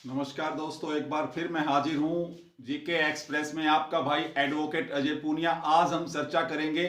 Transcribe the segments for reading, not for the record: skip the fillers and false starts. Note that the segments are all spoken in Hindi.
नमस्कार दोस्तों, एक बार फिर मैं हाजिर हूँ जीके एक्सप्रेस में। आपका भाई एडवोकेट अजय पूनिया। आज हम चर्चा करेंगे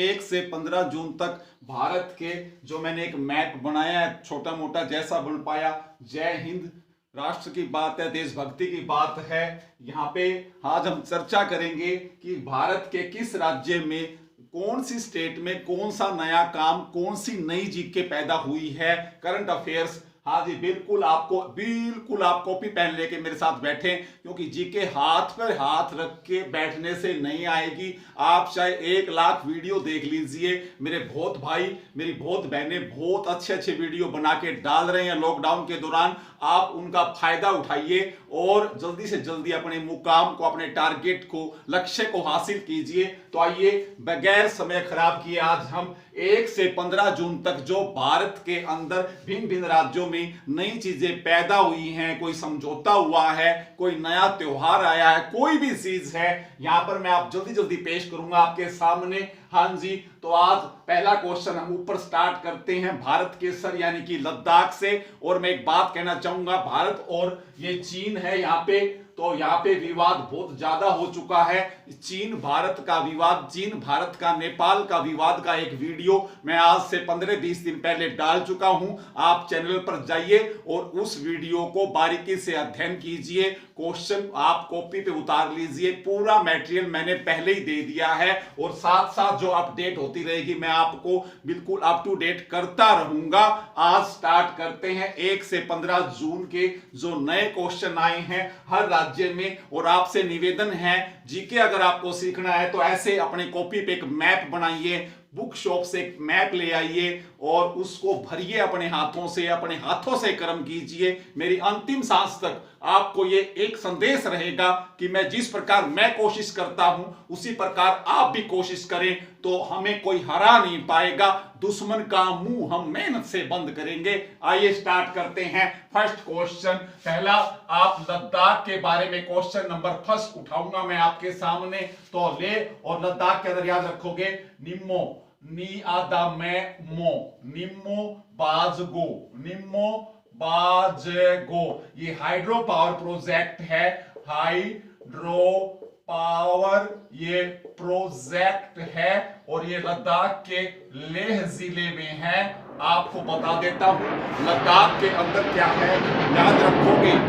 1 से 15 जून तक भारत के जो मैंने एक मैप बनाया है, छोटा मोटा जैसा बन पाया। जय हिंद, राष्ट्र की बात है, देशभक्ति की बात है। यहाँ पे आज हम चर्चा करेंगे कि भारत के किस राज्य में, कौन सी स्टेट में कौन सा नया काम, कौन सी नई जीके पैदा हुई है, करंट अफेयर्स। हाँ जी, बिल्कुल आप कॉपी पेन लेके मेरे साथ बैठे, क्योंकि जीके हाथ पर हाथ रख के बैठने से नहीं आएगी। आप चाहे 1 लाख वीडियो देख लीजिए, मेरे बहुत भाई, मेरी बहुत बहनें बहुत अच्छे अच्छे वीडियो बना के डाल रहे हैं लॉकडाउन के दौरान। आप उनका फायदा उठाइए और जल्दी से जल्दी अपने मुकाम को, अपने टारगेट को, लक्ष्य को हासिल कीजिए। तो आइए बगैर समय खराब किए आज हम 1 से 15 जून तक जो भारत के अंदर भिन्न भिन्न राज्यों में नई चीजें पैदा हुई हैं, कोई समझौता हुआ है, कोई नया त्योहार आया है, कोई भी चीज है, यहां पर मैं आप जल्दी जल्दी पेश करूंगा आपके सामने। हाँ जी, तो आज पहला क्वेश्चन हम ऊपर स्टार्ट करते हैं भारत के सर यानी कि लद्दाख से। और मैं एक बात कहना चाहूंगा, भारत और ये चीन है यहाँ पे, तो यहाँ पे विवाद बहुत ज्यादा हो चुका है। चीन भारत का विवाद, चीन भारत का, नेपाल का विवाद का एक वीडियो मैं आज से 15-20 दिन पहले डाल चुका हूं। आप चैनल पर जाइए और उस वीडियो को बारीकी से अध्ययन कीजिए। क्वेश्चन आप कॉपी पे उतार लीजिए, पूरा मटेरियल मैंने पहले ही दे दिया है। और साथ साथ जो अपडेट होती रहेगी मैं आपको बिल्कुल अप टू डेट करता रहूंगा। आज स्टार्ट करते हैं 1 से 15 जून के जो नए क्वेश्चन आए हैं हर राज्य में। और आपसे निवेदन है, जीके अगर आपको सीखना है तो ऐसे अपने कॉपी पे एक मैप बनाइए, बुक शॉप से एक मैप ले आइए और उसको भरिए अपने हाथों से कर्म कीजिए। मेरी अंतिम सांस तक आपको ये एक संदेश रहेगा कि मैं जिस प्रकार मैं कोशिश करता हूं उसी प्रकार आप भी कोशिश करें, तो हमें कोई हरा नहीं पाएगा। दुश्मन का मुंह हम मेहनत से बंद करेंगे। आइए स्टार्ट करते हैं। फर्स्ट क्वेश्चन, पहला आप लद्दाख के बारे में क्वेश्चन नंबर फर्स्ट उठाऊंगा मैं आपके सामने। तो ले और लद्दाख के अंदर याद रखोगे निम्मो, नी आदा में मो, निम्मो बाजगो, निम्मो बाजगो। ये हाइड्रो पावर प्रोजेक्ट है, हाइड्रो पावर ये प्रोजेक्ट है और ये लद्दाख के लेह जिले में है। आपको बता देता हूं लद्दाख के अंदर क्या है, याद रखोगे।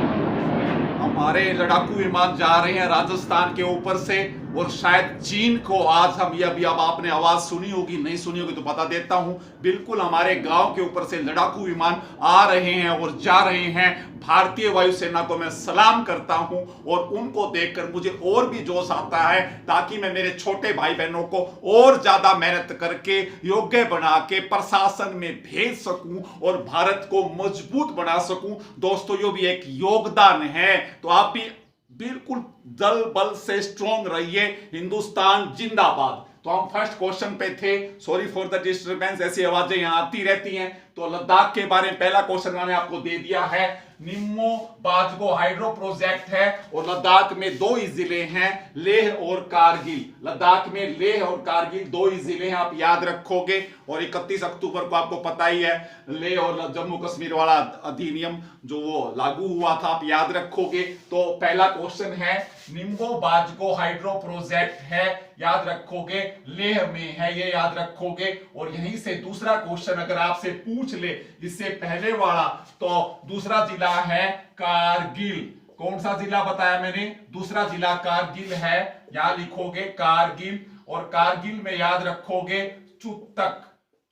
हमारे लड़ाकू विमान जा रहे हैं राजस्थान के ऊपर से और शायद चीन को आज हम ये अभी, अब आपने आवाज सुनी होगी, नहीं सुनी होगी तो बता देता हूं, बिल्कुल हमारे गांव के ऊपर से लड़ाकू विमान आ रहे हैं और जा रहे हैं। भारतीय वायुसेना को मैं सलाम करता हूं और उनको देखकर मुझे और भी जोश आता है, ताकि मैं मेरे छोटे भाई बहनों को और ज्यादा मेहनत करके योग्य बना के प्रशासन में भेज सकूं और भारत को मजबूत बना सकूं। दोस्तों, ये भी एक योगदान है, तो आप भी बिल्कुल दल बल से स्ट्रॉन्ग रहिए। हिंदुस्तान जिंदाबाद। तो हम फर्स्ट क्वेश्चन पे थे, सॉरी फॉर द डिस्टर्बेंस, ऐसी आवाजें यहां आती रहती हैं। तो लद्दाख के बारे में पहला क्वेश्चन मैंने आपको दे दिया है, निम्मो बाजगो हाइड्रो प्रोजेक्ट है और लद्दाख में 2 ही जिले हैं, लेह और कारगिल। लद्दाख में लेह और कारगिल 2 ही जिले हैं, आप याद रखोगे। और 31 अक्टूबर को आपको पता ही है लेह और जम्मू कश्मीर वाला अधिनियम जो वो लागू हुआ था, आप याद रखोगे। तो पहला क्वेश्चन है निम्बो बाजगो हाइड्रो प्रोजेक्ट है, याद रखोगे, लेह में है, ये याद रखोगे। और यहीं से दूसरा क्वेश्चन अगर आपसे पूछ ले इससे पहले वाला, तो दूसरा जिला है कारगिल। कौन सा जिला बताया मैंने? दूसरा जिला कारगिल है, यहां लिखोगे कारगिल। और कारगिल में याद रखोगे Chutak,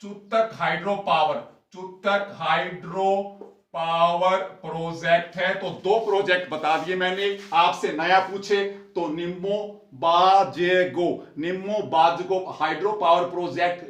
Chutak hydro power, Chutak hydro power project है। तो 2 प्रोजेक्ट बता दिए मैंने। आपसे नया पूछे तो Nimoo Bazgo, Nimoo Bazgo hydro power project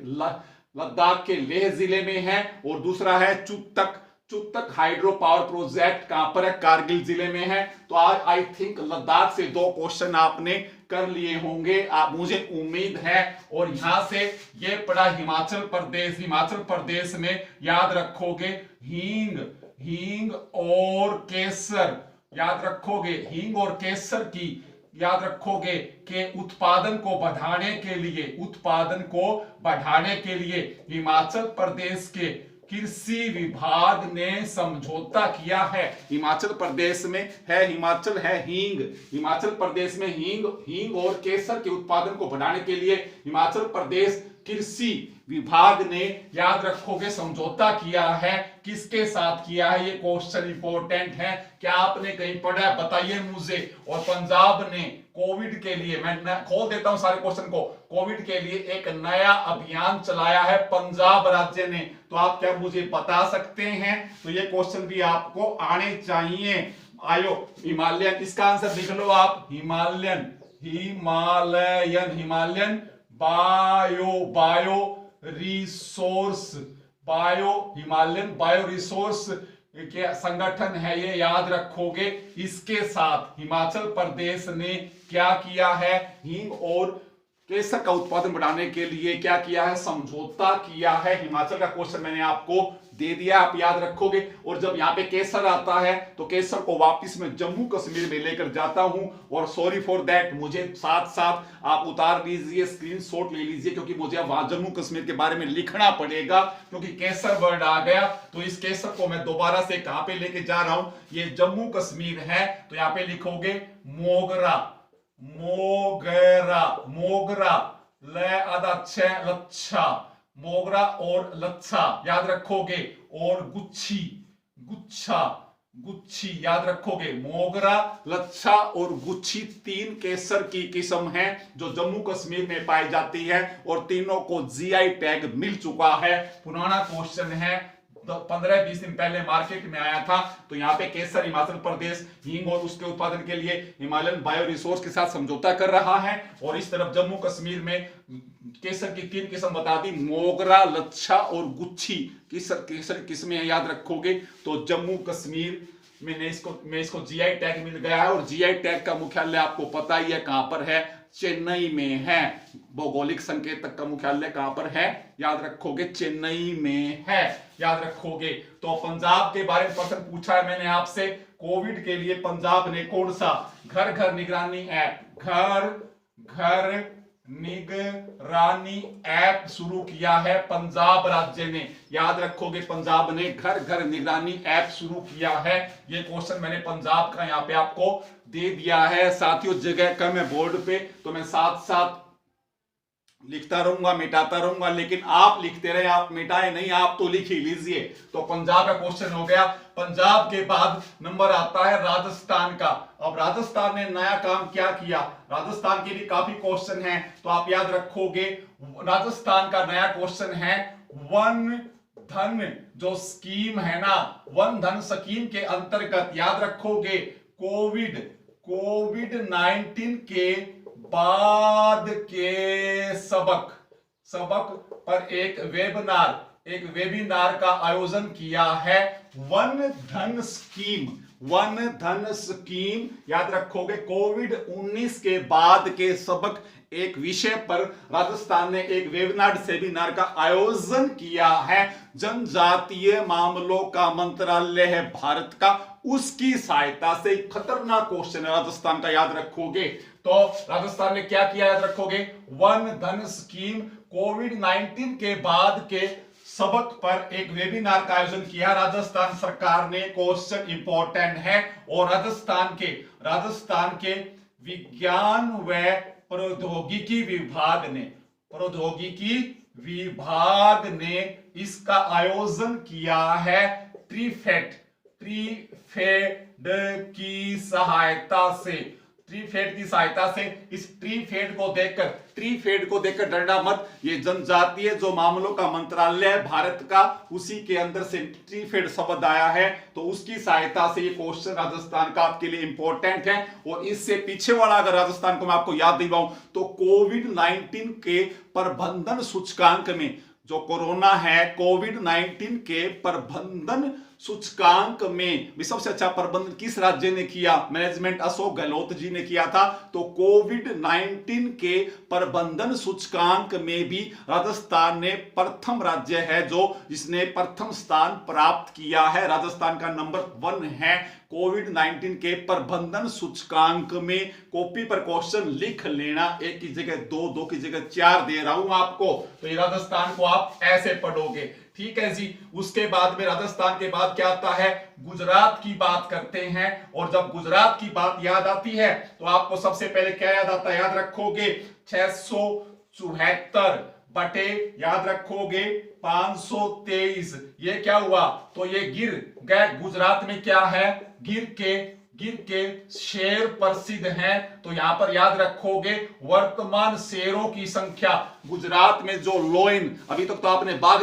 Ladakh के लेह जिले में है और दूसरा है Chutak, Chutak hydro power project कहां पर है? कारगिल जिले में है। तो आज आई थिंक लद्दाख से 2 क्वेश्चन आपने कर लिए होंगे, आप, मुझे उम्मीद है। और यहां से ये पड़ा हिमाचल प्रदेश, हिमाचल प्रदेश में याद रखोगे हींग, हींग और केसर, याद रखोगे हींग और केसर की, याद रखोगे कि उत्पादन को बढ़ाने के लिए, उत्पादन को बढ़ाने के लिए हिमाचल प्रदेश के कृषि विभाग ने समझौता किया है। हिमाचल प्रदेश में है, हिमाचल है हींग, हिमाचल प्रदेश में हींग और केसर के उत्पादन को बढ़ाने के लिए हिमाचल प्रदेश कृषि विभाग ने, याद रखोगे, समझौता किया है। किसके साथ किया है? ये क्वेश्चन इंपॉर्टेंट है। क्या आपने कहीं पढ़ा है? बताइए मुझे। और पंजाब ने कोविड के लिए, मैं खोल देता हूं सारे क्वेश्चन को, कोविड के लिए एक नया अभियान चलाया है पंजाब राज्य ने। तो आप क्या मुझे बता सकते हैं? तो ये क्वेश्चन भी आपको आने चाहिए। आयो हिमालयन, इसका आंसर लिख लो आप, Himalayan, Himalayan, Himalayan bio resource, Himalayan bio resource के संगठन है ये, याद रखोगे। इसके साथ हिमाचल प्रदेश ने क्या किया है? हींग और केसर का उत्पादन बढ़ाने के लिए क्या किया है? समझौता किया है। हिमाचल का क्वेश्चन मैंने आपको दे दिया, आप याद रखोगे। और जब यहाँ पे केसर आता है तो केसर को वापस मैं जम्मू कश्मीर में लेकर जाता हूं। और सॉरी फॉर दैट, मुझे साथ साथ आप उतार लीजिए, स्क्रीनशॉट ले लीजिए, क्योंकि मुझे अब वहां जम्मू कश्मीर के बारे में लिखना पड़ेगा, क्योंकि केसर वर्ड आ गया। तो इस केसर को मैं दोबारा से कहां पे लेके जा रहा हूं? ये जम्मू कश्मीर है। तो यहाँ पे लिखोगे मोगरा, मोगरा, मोगरा, ले आधा छह लच्छा, मोगरा और लच्छा याद रखोगे। और गुच्छी, गुच्छा, गुच्छी याद रखोगे। मोगरा, लच्छा और गुच्छी तीन केसर की किस्म है जो जम्मू कश्मीर में पाई जाती है, और तीनों को जीआई टैग मिल चुका है। पुराना क्वेश्चन है, 15-20 दिन पहले मार्केट में आया था। तो यहाँ पे केसर हिमाचल प्रदेश हींग और उसके उत्पादन के लिए हिमालयन बायो रिसोर्स के साथ समझौता कर रहा है। और इस तरफ जम्मू कश्मीर में केसर की तीन किस्म बता दी, मोगरा, लच्छा और गुच्छी केसर किस्में याद रखोगे। तो जम्मू कश्मीर में इसको जीआई टैग मिल गया है। और जीआई टैग का मुख्यालय आपको पता ही है कहां पर है? चेन्नई में है। भौगोलिक संकेतक का मुख्यालय कहां पर है? याद रखोगे, चेन्नई में है, याद रखोगे। तो पंजाब के बारे में प्रश्न पूछा है मैंने आपसे। कोविड के लिए पंजाब ने कौन सा घर घर निगरानी ऐप, घर घर निगरानी ऐप शुरू किया है? पंजाब राज्य ने, याद रखोगे, पंजाब ने घर घर निगरानी ऐप शुरू किया है। ये क्वेश्चन मैंने पंजाब का यहाँ पे आपको दे दिया है। साथियों, जगह कम है बोर्ड पे, तो मैं साथ साथ लिखता रहूंगा, मिटाता रहूंगा, लेकिन आप लिखते रहे, आप मिटाए नहीं, आप तो लिख ही लीजिए। तो पंजाब का क्वेश्चन हो गया। पंजाब के बाद नंबर आता है राजस्थान का। अब राजस्थान ने नया काम क्या किया? राजस्थान के लिए काफी क्वेश्चन है, तो आप याद रखोगे। राजस्थान का नया क्वेश्चन है वन धन, जो स्कीम है ना, वन धन स्कीम के अंतर्गत याद रखोगे कोविड-19 के बाद के सबक पर एक वेबिनार का आयोजन किया है। वन धन स्कीम याद रखोगे। कोविड-19 के बाद के सबक एक विषय पर राजस्थान ने एक सेमिनार का आयोजन किया है। जनजातीय मामलों का मंत्रालय है भारत का, उसकी सहायता से। खतरनाक क्वेश्चन है राजस्थान का, याद रखोगे। तो राजस्थान ने क्या किया, याद रखोगे, वन धन स्कीम कोविड-19 के बाद के सबक पर एक वेबिनार का आयोजन किया राजस्थान सरकार ने। क्वेश्चन इंपॉर्टेंट है। और राजस्थान के विज्ञान व प्रौद्योगिकी विभाग ने इसका आयोजन किया है ट्रीफेड की सहायता से। इस ट्रीफेड को देखकर डरना मत। ये जनजातीय जो मामलों का मंत्रालय है भारत का, उसी के अंदर से ट्रीफेड शब्द आया है। तो उसकी सहायता से ये क्वेश्चन राजस्थान का आपके लिए इंपॉर्टेंट है। और इससे पीछे वाला अगर राजस्थान को मैं आपको याद दिलाऊं तो कोविड-19 के प्रबंधन सूचकांक में, जो कोरोना है, कोविड-19 के प्रबंधन सूचकांक में भी सबसे अच्छा प्रबंधन किस राज्य ने किया? मैनेजमेंट अशोक गहलोत जी ने किया था। तो कोविड-19 के प्रबंधन सूचकांक में भी राजस्थान ने प्रथम राज्य है जो जिसने प्रथम स्थान प्राप्त किया है। राजस्थान का नंबर 1 है कोविड-19 के प्रबंधन सूचकांक में। कॉपी पर क्वेश्चन लिख लेना, एक की जगह 2, 2 की जगह 4 दे रहा हूं आपको। तो ये राजस्थान को आप ऐसे पढ़ोगे, ठीक है जी। उसके बाद में राजस्थान के बाद क्या आता है, गुजरात की बात करते हैं। और जब गुजरात की बात याद आती है तो आपको सबसे पहले क्या याद आता है, याद रखोगे 674 बटे याद रखोगे 523। ये क्या हुआ, तो ये गिर गए। गुजरात में क्या है, गिर के शेर प्रसिद्ध हैं। तो यहां पर याद रखोगे वर्तमान शेरों की संख्या गुजरात में जो लोइन, अभी तक तो आपने बाघ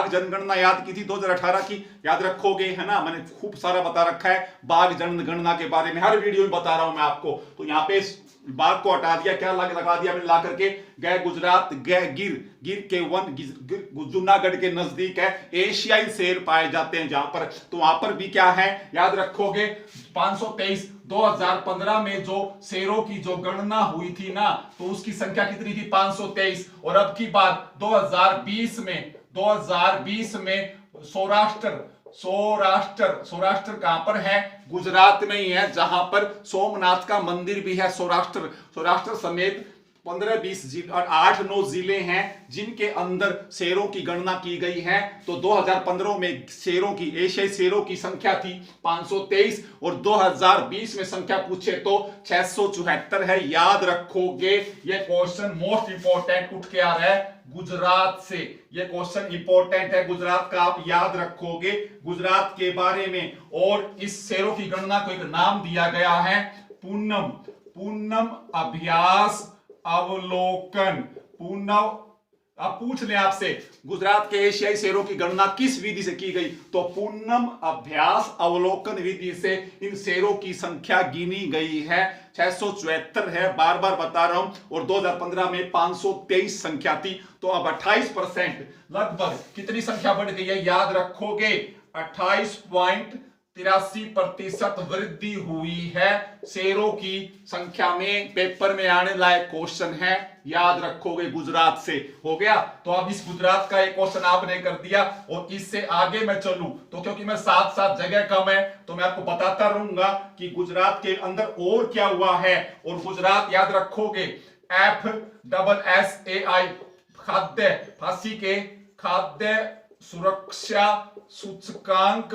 जनगणना याद की थी 2018 की, याद रखोगे है ना। मैंने खूब सारा बता रखा है बाघ जनगणना के बारे में, हर वीडियो में बता रहा हूं मैं आपको। तो यहां पे बाघ को हटा दिया, क्या लगा दिया मैंने ला करके, गए गुजरात, गए गिर के वन, जूनागढ़ के नजदीक है, एशियाई शेर पाए जाते हैं जहां पर। तो वहां पर भी क्या है, याद रखोगे 523। 2015 में जो शेरों की जो गणना हुई थी ना, तो उसकी संख्या कितनी थी, 523। और अब की बात 2020 में सौराष्ट्र कहां पर है, गुजरात में ही है, जहां पर सोमनाथ का मंदिर भी है। सौराष्ट्र समेत 15-20 जिले और 8-9 जिले हैं जिनके अंदर शेरों की गणना की गई है। तो 2015 में शेरों की, एशियाई शेरों की संख्या थी 523 और 2020 में संख्या पूछे तो 674 है। याद रखोगे, ये क्वेश्चन मोस्ट इंपॉर्टेंट उठ के आ रहा है गुजरात से। ये क्वेश्चन इंपॉर्टेंट है गुजरात का, आप याद रखोगे गुजरात के बारे में। और इस शेरों की गणना को एक नाम दिया गया है पूनम अभ्यास अवलोकन। अब पूछ ले आपसे, गुजरात के एशियाई शेरों की गणना किस विधि से की गई, तो पूनम अभ्यास अवलोकन विधि से इन शेरों की संख्या गिनी गई है। 674 है, बार बार बता रहा हूं। और 2015 में 523 संख्या थी। तो अब 28% लगभग कितनी संख्या बढ़ गई है, याद रखोगे 28.83% वृद्धि हुई है शेरों की संख्या में। पेपर में आने लायक क्वेश्चन है, याद रखोगे गुजरात से। हो गया, तो अब इस गुजरात का एक क्वेश्चन आपने कर दिया। और इससे आगे मैं चलूं तो क्योंकि मैं साथ जगह कम है तो मैं आपको बताता रहूंगा कि गुजरात के अंदर और क्या हुआ है। और गुजरात याद रखोगे FSSAI खाद्य सुरक्षा सूचकांक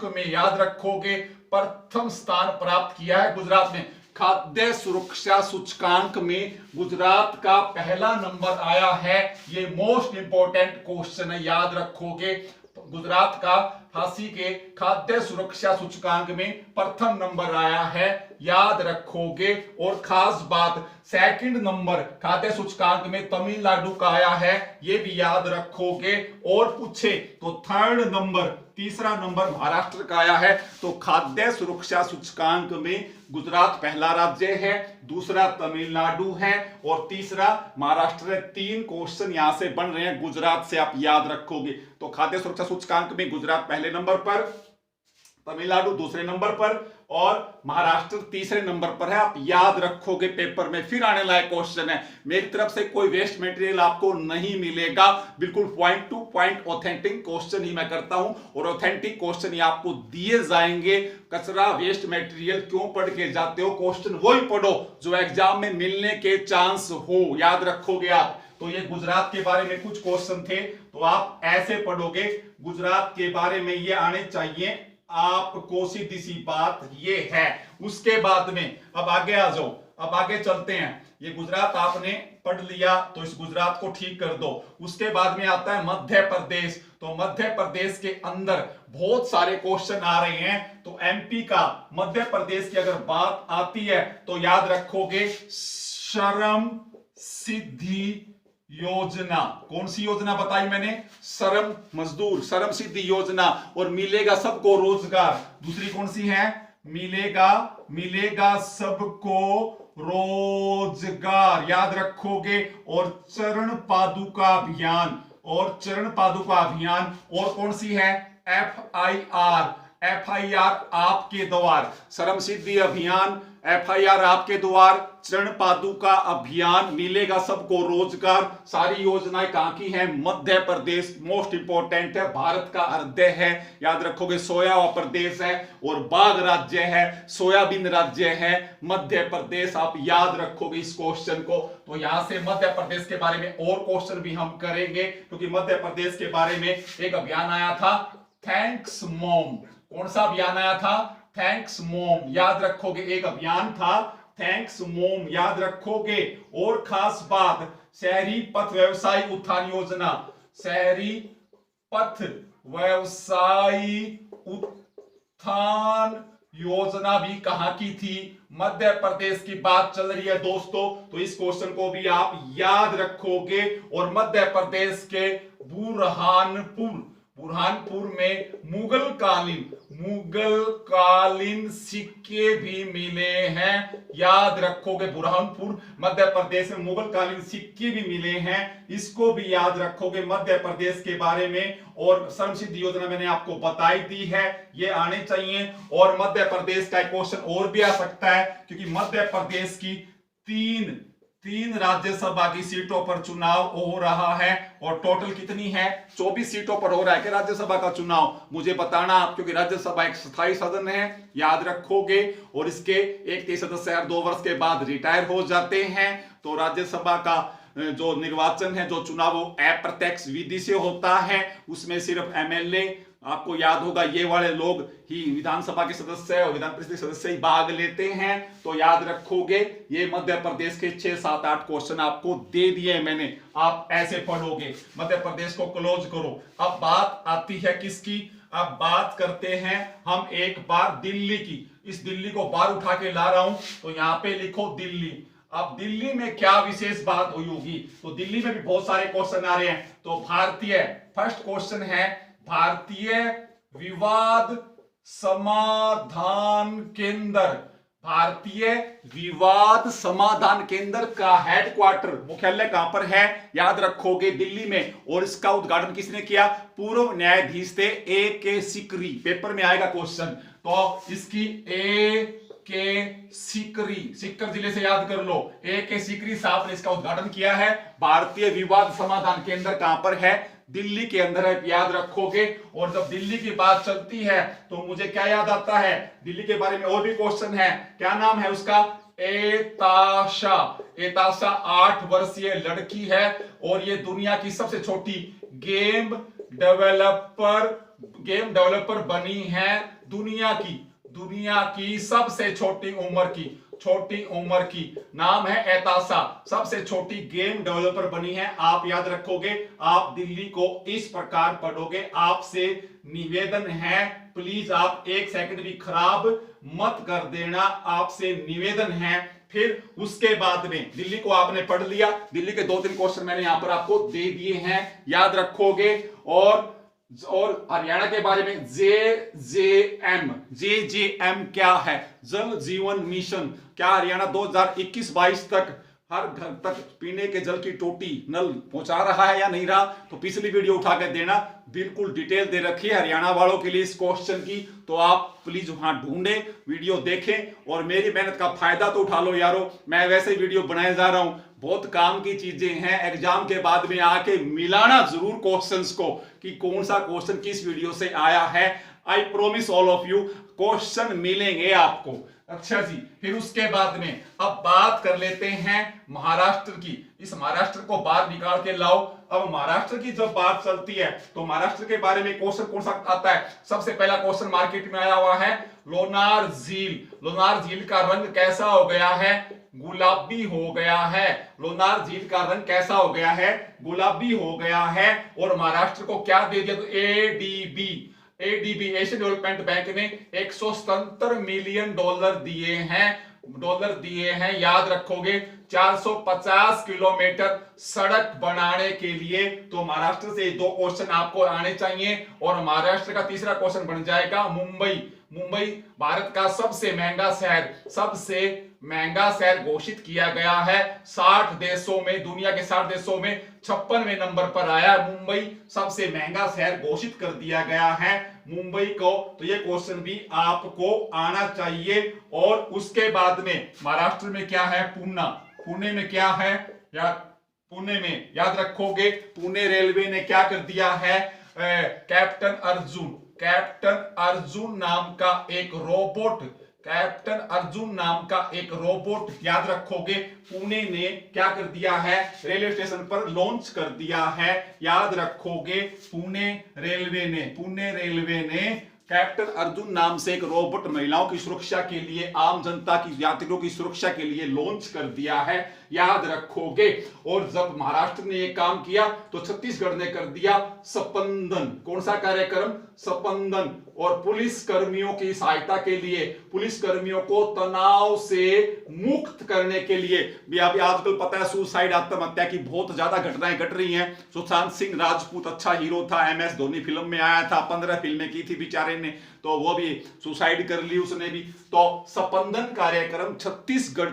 में याद रखोगे प्रथम स्थान प्राप्त किया है गुजरात ने। खाद्य सुरक्षा सूचकांक में गुजरात का पहला नंबर आया है। ये मोस्ट इंपॉर्टेंट क्वेश्चन है, याद रखोगे। गुजरात का फांसी के खाद्य सुरक्षा सूचकांक में प्रथम नंबर आया है, याद रखोगे। और खास बात, सेकंड नंबर खाद्य सूचकांक में तमिलनाडु का आया है, ये भी याद रखोगे। और पूछे तो थर्ड नंबर, तीसरा नंबर महाराष्ट्र का आया है। तो खाद्य सुरक्षा सूचकांक में गुजरात पहला राज्य है, दूसरा तमिलनाडु है और तीसरा महाराष्ट्र है। 3 क्वेश्चन यहां से बन रहे हैं गुजरात से, आप याद रखोगे। तो खाद्य सुरक्षा सूचकांक में गुजरात पहले नंबर पर, तमिलनाडु दूसरे नंबर पर और महाराष्ट्र तीसरे नंबर पर है। आप याद रखोगे, पेपर में फिर आने लायक क्वेश्चन है। मेरी तरफ से कोई वेस्ट मटेरियल आपको नहीं मिलेगा, बिल्कुल point to point authentic question ही मैं करता हूं और ऑथेंटिक क्वेश्चन ही आपको दिए जाएंगे। कचरा वेस्ट मटेरियल क्यों पढ़ के जाते हो, क्वेश्चन वही पढ़ो जो एग्जाम में मिलने के चांस हो, याद रखोगे आप। तो ये गुजरात के बारे में कुछ क्वेश्चन थे, तो आप ऐसे पढ़ोगे गुजरात के बारे में, ये आने चाहिए आपको, सीधी सी बात ये है। उसके बाद में अब आगे आ जाओ, अब आगे चलते हैं। ये गुजरात आपने पढ़ लिया तो इस गुजरात को ठीक कर दो। उसके बाद में आता है मध्य प्रदेश। तो मध्य प्रदेश के अंदर बहुत सारे क्वेश्चन आ रहे हैं। तो एमपी का मध्य प्रदेश की अगर बात आती है तो याद रखोगे श्रम सिद्धि योजना। कौन सी योजना बताई मैंने, श्रम मजदूर श्रम सिद्धि योजना। और मिलेगा सबको रोजगार, दूसरी कौन सी है, मिलेगा सबको रोजगार, याद रखोगे। और चरण पादुका अभियान, और कौन सी है, FIR आपके द्वार, श्रम सिद्धि अभियान, FIR आपके द्वार, चरण पादुका अभियान, मिलेगा सबको रोजगार, सारी योजनाएं कहां की हैं? मध्य प्रदेश। मोस्ट इंपोर्टेंट है, भारत का हृदय है, याद रखोगे। सोया प्रदेश है और बाघ राज्य है, सोयाबीन राज्य है मध्य प्रदेश। आप याद रखोगे इस क्वेश्चन को। तो यहां से मध्य प्रदेश के बारे में और क्वेश्चन भी हम करेंगे, क्योंकि मध्य प्रदेश के बारे में एक अभियान आया था, थैंक्स मॉम। कौन सा अभियान आया था? थैंक्स मॉम, याद रखोगे। एक अभियान था थैंक्स मॉम, याद रखोगे। और खास बात, शहरी पथ व्यवसाय उत्थान योजना, शहरी पथ व्यवसायी उत्थान योजना भी कहां की थी? मध्य प्रदेश की बात चल रही है दोस्तों, तो इस क्वेश्चन को भी आप याद रखोगे। और मध्य प्रदेश के बुरहानपुर में मुगल कालीन सिक्के भी मिले हैं, याद रखोगे। बुरहानपुर मध्य प्रदेश में मुगल कालीन सिक्के भी मिले हैं, इसको भी याद रखोगे मध्य प्रदेश के बारे में। और श्रम सिद्धि योजना मैंने आपको बताई दी है, ये आने चाहिए। और मध्य प्रदेश का एक क्वेश्चन और भी आ सकता है, क्योंकि मध्य प्रदेश की तीन राज्यसभा की सीटों पर चुनाव हो रहा है। और टोटल कितनी है? 24 सीटों पर हो रहा है कि राज्यसभा का चुनाव, मुझे बताना आप, क्योंकि राज्यसभा एक स्थायी सदन है, याद रखोगे। और इसके 31 सदस्य हर 2 वर्ष के बाद रिटायर हो जाते हैं। तो राज्यसभा का जो निर्वाचन है, जो चुनाव, वो अप्रत्यक्ष विधि से होता है। उसमें सिर्फ MLA, आपको याद होगा, ये वाले लोग ही विधानसभा के सदस्य और विधान परिषद के सदस्य ही भाग लेते हैं। तो याद रखोगे, ये मध्य प्रदेश के 6, 7, 8 क्वेश्चन आपको दे दिए मैंने, आप ऐसे पढ़ोगे। मध्य प्रदेश को क्लोज करो। अब बात आती है किसकी? अब बात करते हैं हम एक बार दिल्ली की। इस दिल्ली को बाहर उठा के ला रहा हूं, तो यहां पे लिखो दिल्ली। अब दिल्ली में क्या विशेष बात हुई होगी? तो दिल्ली में भी बहुत सारे क्वेश्चन आ रहे हैं। तो फर्स्ट क्वेश्चन है, भारतीय विवाद समाधान केंद्र। भारतीय विवाद समाधान केंद्र का हेडक्वार्टर, मुख्यालय कहां पर है? याद रखोगे, दिल्ली में। और इसका उद्घाटन किसने किया? पूर्व न्यायाधीश थे A.K. सिकरी। पेपर में आएगा क्वेश्चन, तो इसकी A.K. सीकर जिले से याद कर लो। A.K. सिकरी साहब ने इसका उद्घाटन किया है। भारतीय विवाद समाधान केंद्र कहां पर है? दिल्ली के अंदर है, याद रखोगे। और जब दिल्ली की बात चलती है तो मुझे क्या याद आता है? दिल्ली के बारे में और भी क्वेश्चन है, क्या नाम है उसका? एताशा। 8 वर्षीय लड़की है और ये दुनिया की सबसे छोटी गेम डेवलपर बनी है। दुनिया की सबसे छोटी उम्र की नाम है एताशा, सबसे छोटी गेम डेवलपर बनी है। आप याद रखोगे। आप दिल्ली को इस प्रकार पढ़ोगे। आपसे निवेदन है, प्लीज आप 1 सेकंड भी खराब मत कर देना, आपसे निवेदन है। फिर उसके बाद में दिल्ली को आपने पढ़ लिया। दिल्ली के 2-3 क्वेश्चन मैंने यहां पर आपको दे दिए हैं, याद रखोगे। और हरियाणा के बारे में JJM क्या है? जल जीवन मिशन। क्या हरियाणा 2021-22 तक हर घर तक पीने के जल की टोटी, नल पहुंचा रहा है या नहीं रहा? तो पिछली वीडियो उठा के देना, बिल्कुल डिटेल दे रखी है हरियाणा वालों के लिए इस क्वेश्चन की। तो आप प्लीज वहां ढूंढें, वीडियो देखें और मेरी मेहनत का फायदा तो उठा लो यारो। मैं वैसे ही वीडियो बनाए जा रहा हूं, बहुत काम की चीजें हैं। एग्जाम के बाद में आके मिलाना जरूर क्वेश्चंस को कि कौन सा क्वेश्चन किस वीडियो से आया है। I promise all of you, question मिलेंगे आपको। अच्छा जी, फिर उसके बाद में अब बात कर लेते हैं महाराष्ट्र की। इस महाराष्ट्र को बाहर निकाल के लाओ। अब महाराष्ट्र की जब बात चलती है तो महाराष्ट्र के बारे में क्वेश्चन कौन सा आता है? सबसे पहला क्वेश्चन मार्केट में आया हुआ है, लोनार झील का रंग कैसा हो गया है? गुलाबी हो गया है। लोनार झील का रंग कैसा हो गया है? गुलाबी हो गया है। और महाराष्ट्र को क्या दे दिया? तो ADB एशियन डेवलपमेंट बैंक ने $177 मिलियन दिए हैं, याद रखोगे। 450 किलोमीटर सड़क बनाने के लिए। तो महाराष्ट्र से 2 क्वेश्चन आपको आने चाहिए। और महाराष्ट्र का तीसरा क्वेश्चन बन जाएगा मुंबई। मुंबई भारत का सबसे महंगा शहर घोषित किया गया है। 60 देशों में, दुनिया के 60 देशों में 56वें नंबर पर आया मुंबई, सबसे महंगा शहर घोषित कर दिया गया है मुंबई को। तो ये क्वेश्चन भी आपको आना चाहिए। और उसके बाद में महाराष्ट्र में क्या है? पुणे में क्या है? पुणे में याद रखोगे, पुणे रेलवे ने क्या कर दिया है? कैप्टन अर्जुन नाम का एक रोबोट याद रखोगे, पुणे ने क्या कर दिया है? रेलवे स्टेशन पर लॉन्च कर दिया है। याद रखोगे, पुणे रेलवे ने कैप्टन अर्जुन नाम से एक रोबोट महिलाओं की सुरक्षा के लिए, आम जनता की, यात्रियों की सुरक्षा के लिए लॉन्च कर दिया है। याद रखोगे। और जब महाराष्ट्र ने यह काम किया तो छत्तीसगढ़ ने कर दिया स्पंदन। कौन सा कार्यक्रम? स्पंदन। और पुलिस कर्मियों की सहायता के लिए, पुलिस कर्मियों को तनाव से मुक्त करने के लिए भी, अभी आजकल पता है सुसाइड, आत्महत्या की बहुत ज्यादा घटनाएं घट रही हैं। सुशांत सिंह राजपूत अच्छा हीरो था, MS धोनी फिल्म में आया था, 15 फिल्में की थी बेचारे ने, तो वो भी सुसाइड कर ली उसने भी। तो स्पंदन कार्यक्रम छत्तीसगढ़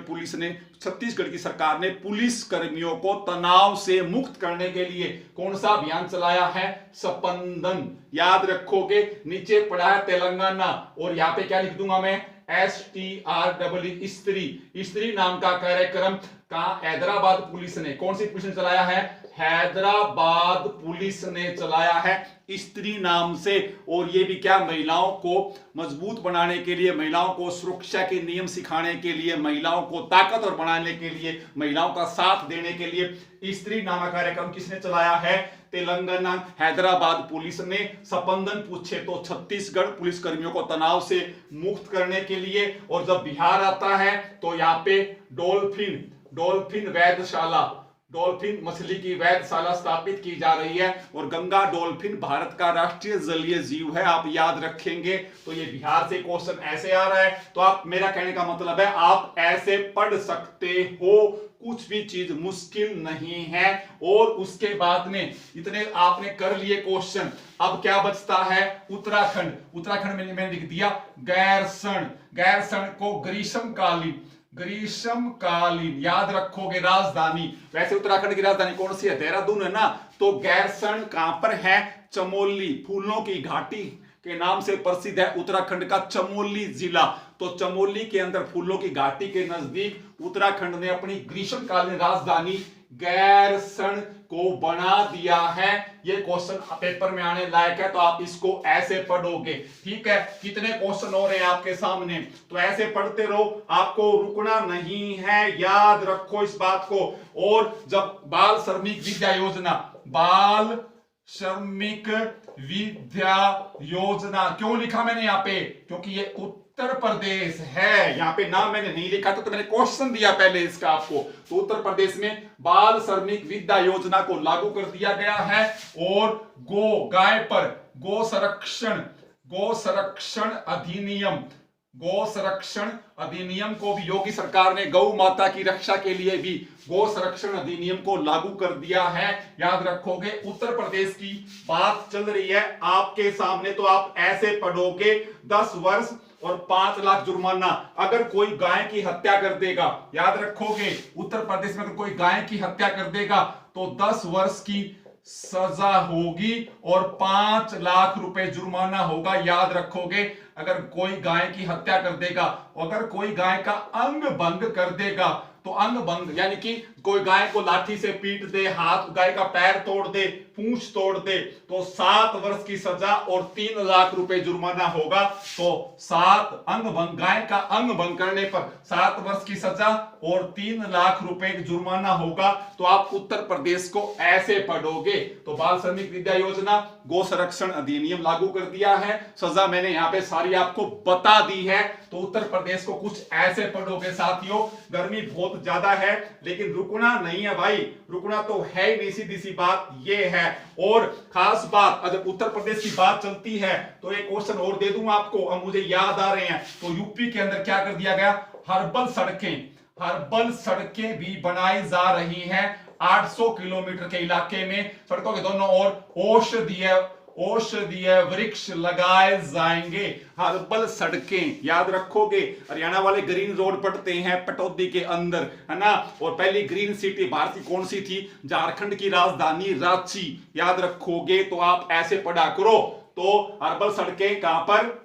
की सरकार ने पुलिस कर्मियों को तनाव से मुक्त करने के लिए कौन सा अभियान चलाया है? स्पंदन। याद रखोगे। नीचे पड़ा है तेलंगाना, और यहां पे क्या लिख दूंगा मैं? STREE, स्त्री नाम का कार्यक्रम कहां? हैदराबाद पुलिस ने। कौन सी पुलिस ने चलाया है? हैदराबाद पुलिस ने चलाया है, स्त्री नाम से। और ये भी क्या? महिलाओं को मजबूत बनाने के लिए, महिलाओं को सुरक्षा के नियम सिखाने के लिए, महिलाओं को ताकतवर बनाने के लिए, महिलाओं का साथ देने के लिए स्त्री नामक कार्यक्रम किसने चलाया है? तेलंगाना, हैदराबाद पुलिस ने। स्पंदन पूछे तो छत्तीसगढ़ पुलिस कर्मियों को तनाव से मुक्त करने के लिए। और जब बिहार आता है तो यहाँ पे डॉल्फिन वैधशाला, डॉल्फिन मछली की वैधशाला स्थापित की जा रही है। और गंगा डॉल्फिन भारत का राष्ट्रीय जलीय जीव है, आप याद रखेंगे। तो ये बिहार से क्वेश्चन ऐसे आ रहा है। तो आप, मेरा कहने का मतलब है, आप ऐसे पढ़ सकते हो, कुछ भी चीज मुश्किल नहीं है। और उसके बाद में इतने आपने कर लिए क्वेश्चन। अब क्या बचता है? उत्तराखंड में मैंने लिख दिया गैरसैंण को ग्रीष्मकालीन याद रखोगे राजधानी। वैसे उत्तराखंड की राजधानी कौन सी है? देहरादून है ना। तो गैरसैंण कहां पर है? चमोली, फूलों की घाटी के नाम से प्रसिद्ध है उत्तराखंड का चमोली जिला। तो चमोली के अंदर, फूलों की घाटी के नजदीक उत्तराखंड ने अपनी ग्रीष्मकालीन राजधानी गैरसैंण को बना दिया है। ये क्वेश्चन पेपर में आने लायक है, तो आप इसको ऐसे पढ़ोगे। ठीक है, कितने क्वेश्चन हो रहे हैं आपके सामने, तो ऐसे पढ़ते रहो, आपको रुकना नहीं है, याद रखो इस बात को। और जब बाल श्रमिक विद्या योजना क्यों लिखा मैंने यहाँ पे? क्योंकि ये उत्तर प्रदेश है। यहाँ पे नाम मैंने नहीं लिखा, तो मैंने क्वेश्चन दिया पहले इसका आपको। तो उत्तर प्रदेश में बाल श्रमिक विद्या योजना को लागू कर दिया गया है। और गाय पर गो संरक्षण अधिनियम को भी योगी सरकार ने, गौ माता की रक्षा के लिए भी गो संरक्षण अधिनियम को लागू कर दिया है। याद रखोगे। उत्तर प्रदेश की बात चल रही है आपके सामने, तो आप ऐसे पढ़ोगे 10 वर्ष और 5 लाख जुर्माना अगर कोई गाय की हत्या कर देगा। याद रखोगे, उत्तर प्रदेश में अगर कोई गाय की हत्या कर देगा तो 10 वर्ष की सजा होगी और 5 लाख रुपए जुर्माना होगा। याद रखोगे। अगर कोई गाय की हत्या कर देगा, अगर कोई गाय का अंग भंग कर देगा, तो अंग भंग यानी कि कोई गाय को लाठी से पीट दे, गाय का पैर तोड़ दे, पूंछ तोड़ दे, तो 7 वर्ष की सजा और 3 लाख रुपए जुर्माना होगा। तो 7 अंग भंग, गाय का अंग भंग करने पर 7 वर्ष की सजा और 3 लाख रुपए जुर्माना होगा। तो आप उत्तर प्रदेश को ऐसे पढ़ोगे। तो बाल श्रमिक विद्या योजना, गो संरक्षण अधिनियम लागू कर दिया है, सजा मैंने यहाँ पे सारी आपको बता दी है। तो उत्तर प्रदेश को कुछ ऐसे पढ़ोगे साथियों। गर्मी बहुत ज्यादा है, लेकिन रुकना नहीं है भाई, रुकना तो है ही नहीं, सीधी सी बात ये है। और खास बात, अगर उत्तर प्रदेश की बात चलती है तो एक क्वेश्चन और दे दूं आपको, अब मुझे याद आ रहे हैं। तो यूपी के अंदर क्या कर दिया गया? हर्बल सड़कें भी बनाई जा रही हैं। 800 किलोमीटर के इलाके में सड़कों के दोनों ओर औषधीय वृक्ष लगाए जाएंगे। हर्बल सड़कें याद रखोगे, हरियाणा वाले ग्रीन रोड पढ़ते हैं पटौदी के अंदर, है ना। और पहली ग्रीन सिटी भारत की कौन सी थी? झारखंड की राजधानी रांची, याद रखोगे। तो आप ऐसे पढ़ा करो। तो हर्बल सड़कें कहां पर?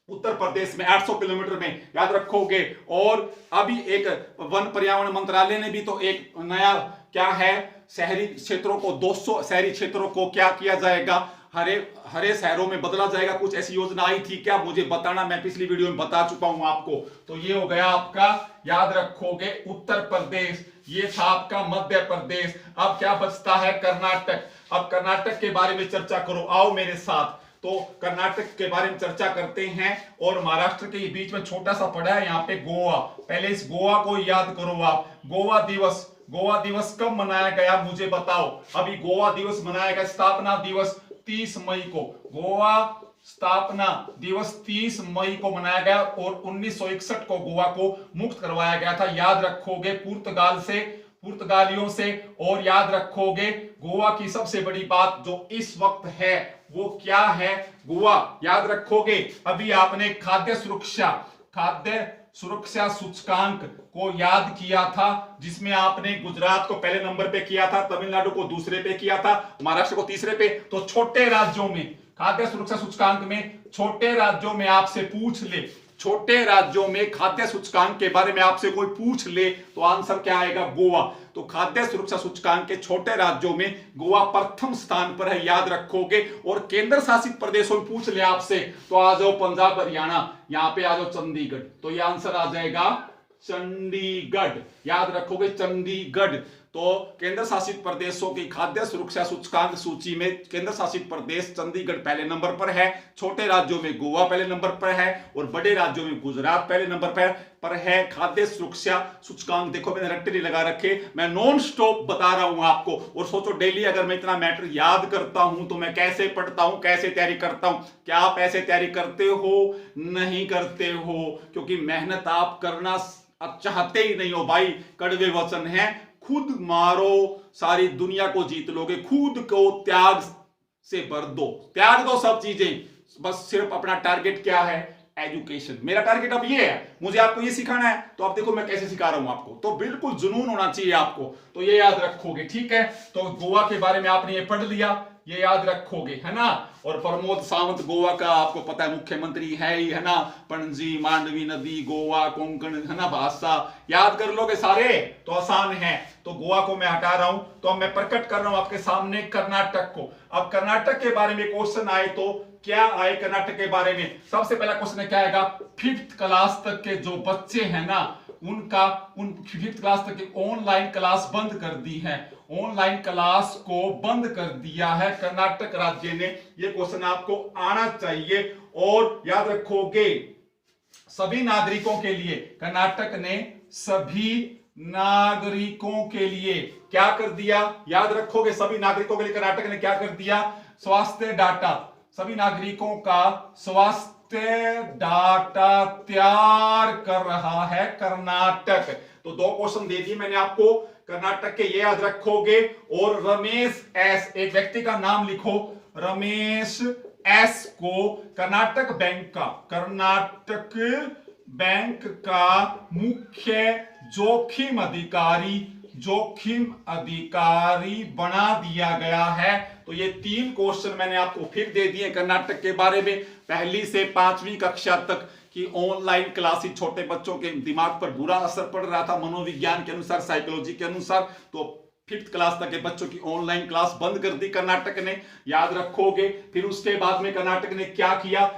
उत्तर प्रदेश में 800 किलोमीटर में, याद रखोगे। और अभी एक वन पर्यावरण मंत्रालय ने भी तो एक नया क्या है, शहरी क्षेत्रों को 200 शहरी क्षेत्रों को क्या किया जाएगा, हरे शहरों में बदला जाएगा। कुछ ऐसी योजना आई थी क्या? मुझे बताना, मैं पिछली वीडियो में बता चुका हूं आपको। तो ये हो गया आपका, याद रखोगे, उत्तर प्रदेश। ये था आपका मध्य प्रदेश। अब क्या बचता है? कर्नाटक। अब कर्नाटक के बारे में चर्चा करो, आओ मेरे साथ। तो कर्नाटक के बारे में चर्चा करते हैं। और महाराष्ट्र के बीच में छोटा सा पड़ा है यहाँ पे गोवा। पहले इस गोवा को याद करो आप। गोवा दिवस कब मनाया गया मुझे बताओ। अभी गोवा दिवस मनाया गया, स्थापना दिवस 30 मई को। गोवा स्थापना दिवस 30 मई को मनाया गया और 1961 को गोवा को मुक्त करवाया गया था, याद रखोगे, पुर्तगालियों से। और याद रखोगे गोवा की सबसे बड़ी बात जो इस वक्त है वो क्या है? गोवा, याद रखोगे। अभी आपने खाद्य सुरक्षा सूचकांक को याद किया था, जिसमें आपने गुजरात को पहले नंबर पे किया था, तमिलनाडु को दूसरे पे किया था, महाराष्ट्र को तीसरे पे। तो छोटे राज्यों में खाद्य सुरक्षा सूचकांक में, छोटे राज्यों में आपसे पूछ ले, छोटे राज्यों में खाद्य सूचकांक के बारे में आपसे कोई पूछ ले तो आंसर क्या आएगा? गोवा। तो खाद्य सुरक्षा सूचकांक के छोटे राज्यों में गोवा प्रथम स्थान पर है, याद रखोगे। और केंद्र शासित प्रदेशों में पूछ ले आपसे तो आ जाओ पंजाब, हरियाणा, यहां पे आ जाओ चंडीगढ़। तो ये आंसर आ जाएगा चंडीगढ़, याद रखोगे, चंडीगढ़। तो केंद्र शासित प्रदेशों की खाद्य सुरक्षा सूचकांक सूची में केंद्र शासित प्रदेश चंडीगढ़ पहले नंबर पर है, छोटे राज्यों में गोवा पहले नंबर पर है और बड़े राज्यों में गुजरात पहले नंबर पर है। खाद्य सुरक्षा सूचकांक देखो, मैंने रट्टे नहीं लगा रखे, मैं नॉन स्टॉप बता रहा हूं आपको। और सोचो डेली अगर मैं इतना मैटर याद करता हूं तो मैं कैसे पढ़ता हूं, कैसे तैयारी करता हूं। क्या आप ऐसे तैयारी करते हो? नहीं करते हो, क्योंकि मेहनत आप करना चाहते ही नहीं हो भाई। कड़वे वचन है, खुद मारो सारी दुनिया को जीत लोगे, खुद को त्याग से भर दो, त्याग दो सब चीजें, बस सिर्फ अपना टारगेट क्या है? एजुकेशन। मेरा टारगेट अब ये है, मुझे आपको ये सिखाना है। तो आप देखो मैं कैसे सिखा रहा हूं आपको, तो बिल्कुल जुनून होना चाहिए आपको। तो ये याद रखोगे, ठीक है। तो गोवा के बारे में आपने ये पढ़ लिया, ये याद रखोगे, है ना। और प्रमोद सावंत गोवा का आपको पता है मुख्यमंत्री है ही, है ना। पणजी, मांडवी नदी, गोवा, कोंकण, है ना, भाषा याद कर लोगे सारे तो आसान है। तो गोवा को मैं हटा रहा हूं। तो अब मैं प्रकट कर रहा हूं आपके सामने कर्नाटक को। अब कर्नाटक के बारे में क्वेश्चन आए तो क्या आए कर्नाटक के बारे में? सबसे पहला क्वेश्चन क्या आएगा? 5th क्लास तक के जो बच्चे हैं ना, उन 5th क्लास तक की ऑनलाइन क्लास बंद कर दी है, ऑनलाइन क्लास को बंद कर दिया है कर्नाटक राज्य ने। ये क्वेश्चन आपको आना चाहिए। और याद रखोगे सभी नागरिकों के लिए, कर्नाटक ने सभी नागरिकों के लिए क्या कर दिया? याद रखोगे सभी नागरिकों के लिए कर्नाटक ने क्या कर दिया? स्वास्थ्य डाटा, सभी नागरिकों का स्वास्थ्य डाटा तैयार कर रहा है कर्नाटक। तो 2 क्वेश्चन दे दिए मैंने आपको कर्नाटक के, ये याद रखोगे। और रमेश एस, एक व्यक्ति का नाम लिखो, रमेश एस को कर्नाटक बैंक का मुख्य जोखिम अधिकारी बना दिया गया है। तो ये 3 क्वेश्चन मैंने आपको फिर दे दिए कर्नाटक के बारे में। 1ली से 5वीं कक्षा तक की ऑनलाइन क्लासेस छोटे बच्चों के दिमाग पर बुरा असर पड़ रहा था मनोविज्ञान के अनुसार, साइकोलॉजी के अनुसार। तो 5th क्लास तक के बच्चों की ऑनलाइन क्लास बंद कर दी कर्नाटक ने, याद रखोगे। फिर उसके बाद में कर्नाटक ने क्या किया?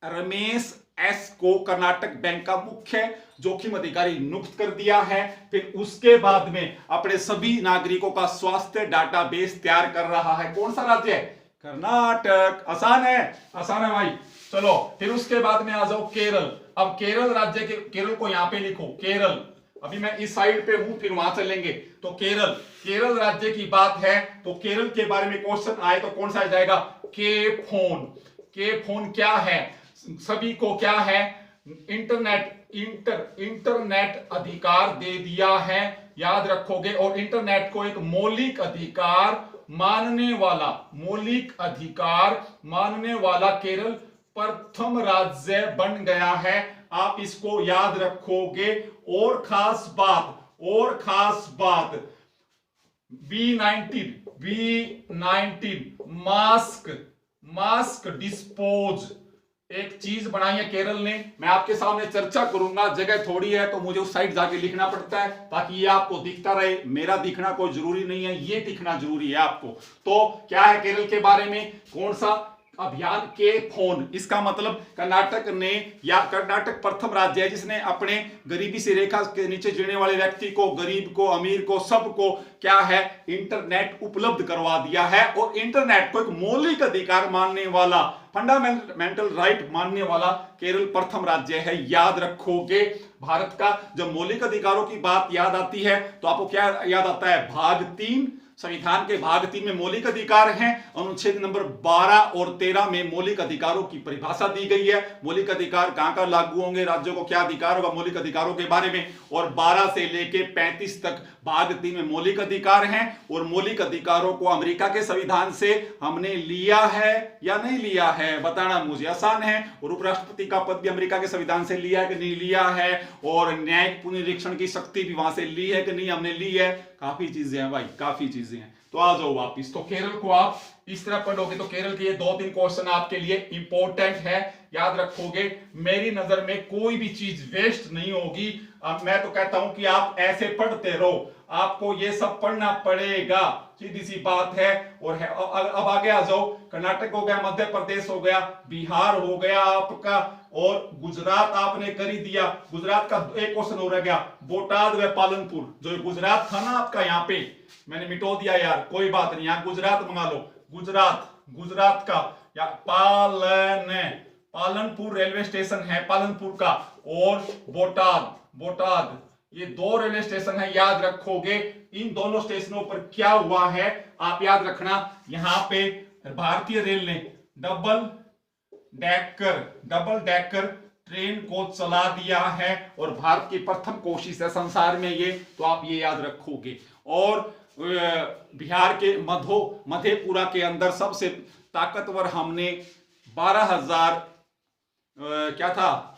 रमेश एस को कर्नाटक बैंक का मुख्य जोखिम अधिकारी नियुक्त कर दिया है। फिर उसके बाद में अपने सभी नागरिकों का स्वास्थ्य डाटाबेस तैयार कर रहा है। कौन सा राज्य है? कर्नाटक। आसान है, आसान है भाई। चलो फिर उसके बाद में आ जाओ केरल। अब केरल राज्य के, केरल को यहां पे लिखो, केरल। अभी मैं इस साइड पे हूं, फिर वहां चलेंगे। तो केरल राज्य की बात है तो केरल के बारे में क्वेश्चन आए तो कौन सा आ जाएगा? के फोन क्या है? सभी को क्या है? इंटरनेट अधिकार दे दिया है याद रखोगे। और इंटरनेट को एक मौलिक अधिकार मानने वाला केरल प्रथम राज्य बन गया है। आप इसको याद रखोगे। और खास बात B19 मास्क डिस्पोज एक चीज बनाई है केरल ने। मैं आपके सामने चर्चा करूंगा, जगह थोड़ी है तो मुझे उस साइड जाके लिखना पड़ता है ताकि ये आपको दिखता रहे। मेरा दिखना कोई जरूरी नहीं है, ये दिखना जरूरी है आपको। तो क्या है केरल के बारे में, कौन सा अभियान के फोन, इसका मतलब कर्नाटक ने, या कर्नाटक प्रथम राज्य है जिसने अपने गरीबी से रेखा के नीचे जीने वाले व्यक्ति को, गरीब को, अमीर को, सबको क्या है इंटरनेट उपलब्ध करवा दिया है। और इंटरनेट को एक मौलिक अधिकार मानने वाला, फंडामेंटल राइट मानने वाला केरल प्रथम राज्य है। याद रखोगे। भारत का जब मौलिक अधिकारों की बात याद आती है तो आपको क्या याद आता है, भाग 3, संविधान के भाग 3 में मौलिक अधिकार हैं। अनुच्छेद नंबर 12 और 13 में मौलिक अधिकारों की परिभाषा दी गई है। मौलिक अधिकार कहां लागू होंगे, राज्यों को क्या अधिकार होगा मौलिक अधिकारों के बारे में। और 12 से लेके 35 तक भाग 3 में मौलिक अधिकार हैं। और मौलिक अधिकारों को अमेरिका के संविधान से हमने लिया है या नहीं लिया है, बताना मुझे आसान है। और उपराष्ट्रपति का पद भी अमेरिका के संविधान से लिया है कि नहीं लिया है। और न्यायिक पुनरीक्षण की शक्ति भी वहां से ली है कि नहीं, हमने ली है। काफी चीजें हैं भाई, काफी चीजें हैं। तो आ जाओ वापिस। तो केरल को आप इस तरह पढ़ोगे तो केरल के ये 2-3 क्वेश्चन आपके लिए इंपॉर्टेंट है, याद रखोगे। मेरी नजर में कोई भी चीज वेस्ट नहीं होगी। अब मैं तो कहता हूं कि आप ऐसे पढ़ते रहो, आपको ये सब पढ़ना पड़ेगा, सीधी सी बात है। और है अब आगे आ जाओ। कर्नाटक हो गया, मध्य प्रदेश हो गया, बिहार हो गया आपका, और गुजरात आपने कर ही दिया। गुजरात का एक क्वेश्चन हो रह गया, बोटाद व पालनपुर। जो गुजरात था ना आपका, यहाँ पे मैंने मिटो दिया यार, कोई बात नहीं, यहाँ गुजरात मंगा लो। गुजरात का या पालनपुर रेलवे स्टेशन है पालनपुर का, और बोटाद, ये 2 रेलवे स्टेशन है, याद रखोगे। इन दोनों स्टेशनों पर क्या हुआ है आप याद रखना। यहां पे भारतीय रेल ने डबल डेकर ट्रेन को चला दिया है, और भारत की प्रथम कोशिश है संसार में ये, तो आप ये याद रखोगे। और बिहार के मधेपुरा के अंदर सबसे ताकतवर हमने 12,000 क्या था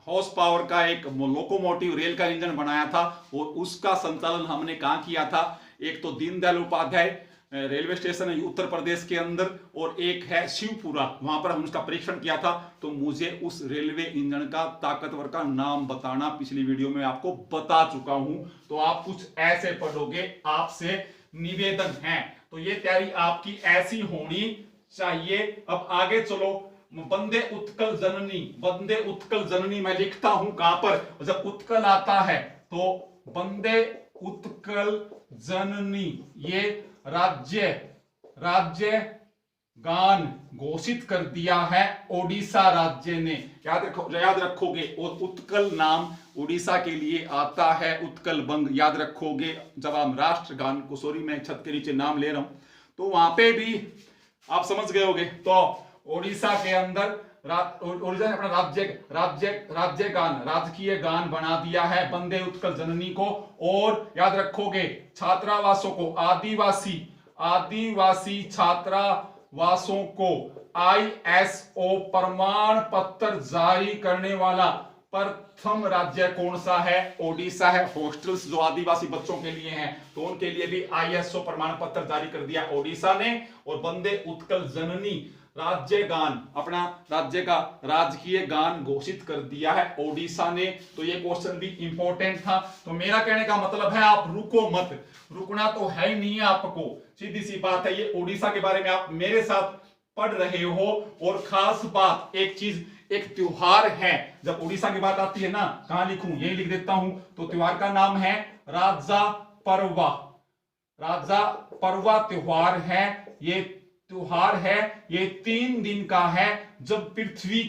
हॉर्स पावर का एक लोकोमोटिव रेल का इंजन बनाया था, और उसका संचालन हमने कहां किया था। एक तो दीनदयाल उपाध्याय रेलवे स्टेशन है उत्तर प्रदेश के अंदर, और एक है शिवपुरा, वहां पर हम उसका परीक्षण किया था। तो मुझे उस रेलवे इंजन का ताकतवर का नाम बताना, पिछली वीडियो में आपको बता चुका हूं। तो आप कुछ ऐसे पढ़ोगे, आपसे निवेदन है। तो ये तैयारी आपकी ऐसी होनी चाहिए। अब आगे चलो। वंदे उत्कल जननी मैं लिखता हूं कहां पर, जब उत्कल आता है तो वंदे उत्कल जननी ये राज्य गान घोषित कर दिया है ओडिशा राज्य ने, याद रखोगे। और उत्कल नाम उड़ीसा के लिए आता है, उत्कल बंग, याद रखोगे। जब हम राष्ट्रगान को, सॉरी मैं छत के नीचे नाम ले रहा हूं, तो वहां पे भी आप समझ गए होगे। तो ओडिशा के अंदर ओडिशा ने अपना राज्य गान, राजकीय गान बना दिया है वंदे उत्कल जननी को। और याद रखोगे छात्रावासों को, आदिवासी छात्रावासों को ISO प्रमाण पत्र जारी करने वाला प्रथम राज्य कौन सा है, ओडिशा है। हॉस्टल्स जो आदिवासी बच्चों के लिए हैं, तो उनके लिए भी ISO प्रमाण पत्र जारी कर दिया ओडिशा ने। और वंदे उत्कल जननी राज्य गान, अपना राज्य का राजकीय गान घोषित कर दिया है ओडिशा ने। तो ये क्वेश्चन भी इंपॉर्टेंट था। तो मेरा कहने का मतलब है आप रुको मत, रुकना तो है ही नहीं है आपको, सीधी सी बात है। ये ओडिशा के बारे में आप मेरे साथ पढ़ रहे हो। और खास बात एक चीज, एक त्योहार है, जब उड़ीसा की बात आती है ना, कहां लिखूं, यही लिख देता हूं। तो त्योहार का नाम है राजा परवा त्योहार है। ये त्योहार है, ये 3 दिन का है, जब पृथ्वी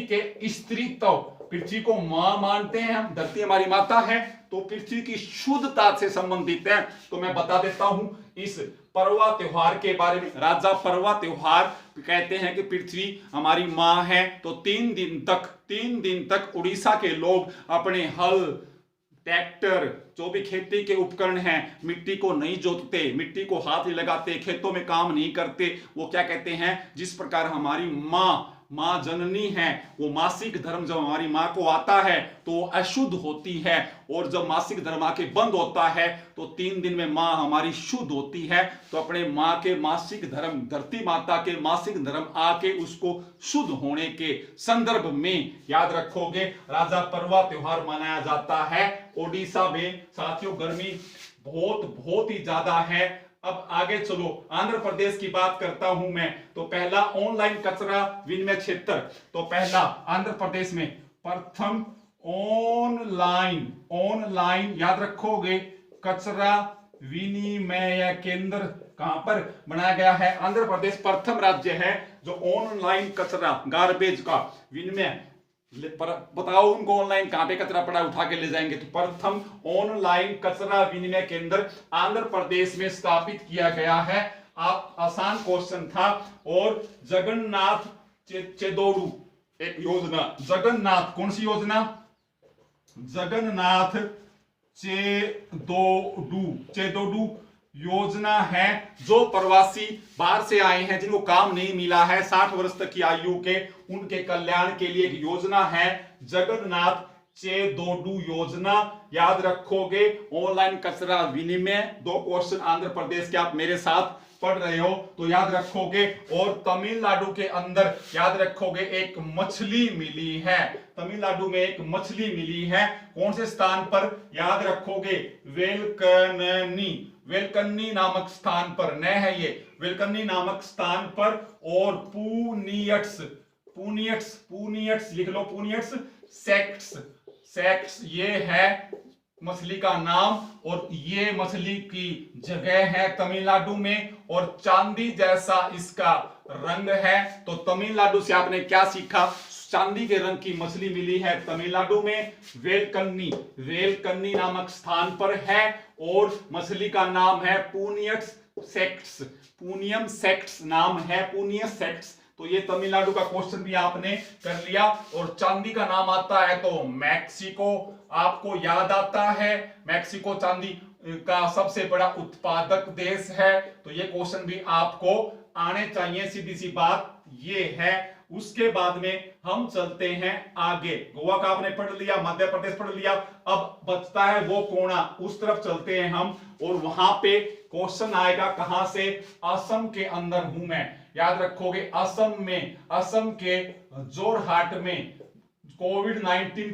के स्त्रीत्व, पृथ्वी को मां मानते हैं हम, धरती हमारी माता है, तो पृथ्वी की शुद्धता से संबंधित है। तो मैं बता देता हूं इस परवा त्योहार के बारे में। राजा परवा त्योहार कहते हैं कि पृथ्वी हमारी मां है। तो 3 दिन तक उड़ीसा के लोग अपने हल, ट्रैक्टर, जो भी खेती के उपकरण हैं, मिट्टी को नहीं जोतते, मिट्टी को हाथ नहीं लगाते, खेतों में काम नहीं करते, वो क्या कहते हैं, जिस प्रकार हमारी माँ जननी है, वो मासिक धर्म जब हमारी माँ को आता है तो वो अशुद्ध होती है, और जब मासिक धर्म आके बंद होता है तो 3 दिन में माँ हमारी शुद्ध होती है। तो अपने माँ के मासिक धर्म, धरती माता के मासिक धर्म आके उसको शुद्ध होने के संदर्भ में याद रखोगे राजा परवा त्योहार मनाया जाता है ओडिशा में। साथियों गर्मी बहुत ही ज्यादा है। अब आगे चलो, आंध्र प्रदेश की बात करता हूं मैं। तो पहला ऑनलाइन कचरा विनिमय क्षेत्र, तो पहला आंध्र प्रदेश में प्रथम ऑनलाइन याद रखोगे कचरा विनिमय केंद्र कहां पर बनाया गया है? आंध्र प्रदेश प्रथम राज्य है जो ऑनलाइन कचरा गार्बेज का विनिमय, पर बताओ उनको ऑनलाइन कहां पे कचरा पड़ा उठा के ले जाएंगे। तो प्रथम ऑनलाइन कचरा विनिमय केंद्र आंध्र प्रदेश में स्थापित किया गया है। आप आसान क्वेश्चन था। और जगन्नाथ चेदोडू एक योजना, जगन्नाथ कौन सी योजना? जगन्नाथ चेदोडू योजना है, जो प्रवासी बाहर से आए हैं जिनको काम नहीं मिला है 60 वर्ष तक की आयु के, उनके कल्याण के लिए एक योजना है जगन्नाथ चेदोडू योजना। याद रखोगे ऑनलाइन कचरा विनिमय। 2 क्वेश्चन आंध्र प्रदेश के आप मेरे साथ पढ़ रहे हो तो याद रखोगे। और तमिलनाडु के अंदर याद रखोगे एक मछली मिली है, तमिलनाडु में एक मछली मिली है, कौन से स्थान पर? याद रखोगे वेलकन्नी नामक स्थान पर, न है ये, वेलकन्नी नामक स्थान पर। और पुनियट्स लिख लो, पुनियट्स सेक्ट्स ये है मछली का नाम, और ये मछली की जगह है तमिलनाडु में, और चांदी जैसा इसका रंग है। तो तमिलनाडु से आपने क्या सीखा? चांदी के रंग की मछली मिली है तमिलनाडु में, वेलकन्नी नामक स्थान पर है, और मछली का नाम है पुनियम सेक्ट्स नाम है, पुनियम सेक्ट्स। तो ये तमिलनाडु का क्वेश्चन भी आपने कर लिया। और चांदी का नाम आता है तो मैक्सिको आपको याद आता है, मैक्सिको चांदी का सबसे बड़ा उत्पादक देश है। तो ये क्वेश्चन भी आपको आने चाहिए, सीधी सी बात ये है। उसके बाद में हम चलते हैं आगे। गोवा का आपने पढ़ लिया, मध्य प्रदेश पढ़ लिया, अब बचता है वो कोना, उस तरफ चलते हैं हम। और वहां पे क्वेश्चन आएगा कहां से? असम के अंदर हूं मैं। याद रखोगे असम के जोरहाट में कोविड-19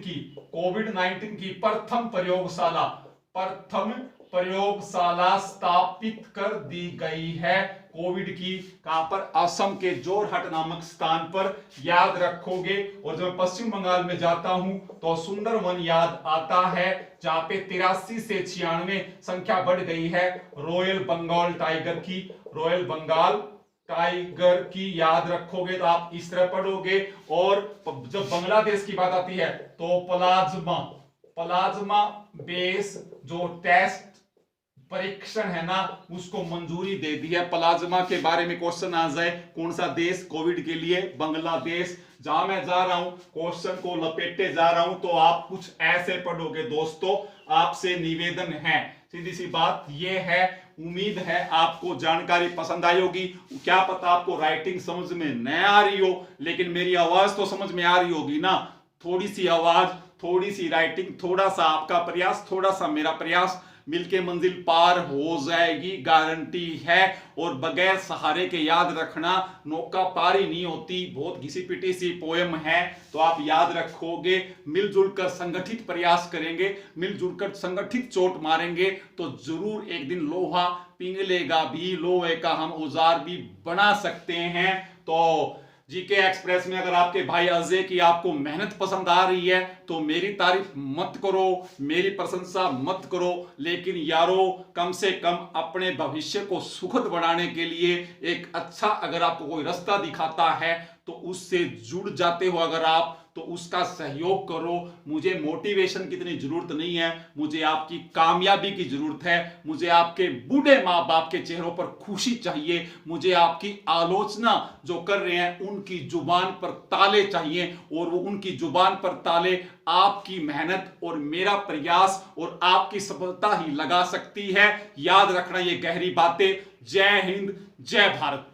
की प्रथम प्रयोगशाला स्थापित कर दी गई है। कोविड की कहां पर? असम के जोरहाट नामक स्थान पर। याद रखोगे। और जब पश्चिम बंगाल में जाता हूं तो सुंदरवन याद आता है, जहां पे 83 से 96 संख्या बढ़ गई है रॉयल बंगाल टाइगर की। याद रखोगे तो आप इस तरह पढ़ोगे। और जब बांग्लादेश की बात आती है तो प्लाज्मा बेस जो टेस्ट परीक्षण है ना, उसको मंजूरी दे दी है। प्लाज्मा के बारे में क्वेश्चन आ जाए, कौन सा देश? कोविड के लिए बांग्लादेश। जहां मैं जा रहा हूं क्वेश्चन को लपेटे जा रहा हूं, तो आप कुछ ऐसे पढ़ोगे। दोस्तों आपसे निवेदन है, सीधी सी बात ये है, उम्मीद है आपको जानकारी पसंद आई होगी। क्या पता आपको राइटिंग समझ में न आ रही हो, लेकिन मेरी आवाज तो समझ में आ रही होगी ना। थोड़ी सी आवाज, थोड़ी सी राइटिंग, थोड़ा सा आपका प्रयास, थोड़ा सा मेरा प्रयास, मिलके मंजिल पार हो जाएगी, गारंटी है। और बगैर सहारे के याद रखना, नौका पार ही नहीं होती, बहुत घिसी पिटी सी पोयम है। तो आप याद रखोगे, मिलजुल कर संगठित प्रयास करेंगे, मिलजुल कर संगठित चोट मारेंगे तो जरूर एक दिन लोहा पिघलेगा भी, लोहे का हम औजार भी बना सकते हैं। तो जीके एक्सप्रेस में अगर आपके भाई अजय की आपको मेहनत पसंद आ रही है तो मेरी तारीफ मत करो, मेरी प्रशंसा मत करो, लेकिन यारो कम से कम अपने भविष्य को सुखद बनाने के लिए एक अच्छा अगर आपको कोई रास्ता दिखाता है तो उससे जुड़ जाते हो अगर आप, तो उसका सहयोग करो। मुझे मोटिवेशन की इतनी जरूरत नहीं है, मुझे आपकी कामयाबी की जरूरत है। मुझे आपके बूढ़े माँ बाप के चेहरों पर खुशी चाहिए। मुझे आपकी आलोचना जो कर रहे हैं उनकी जुबान पर ताले चाहिए, और वो उनकी जुबान पर ताले आपकी मेहनत और मेरा प्रयास और आपकी सफलता ही लगा सकती है। याद रखना ये गहरी बातें। जय हिंद, जय भारत।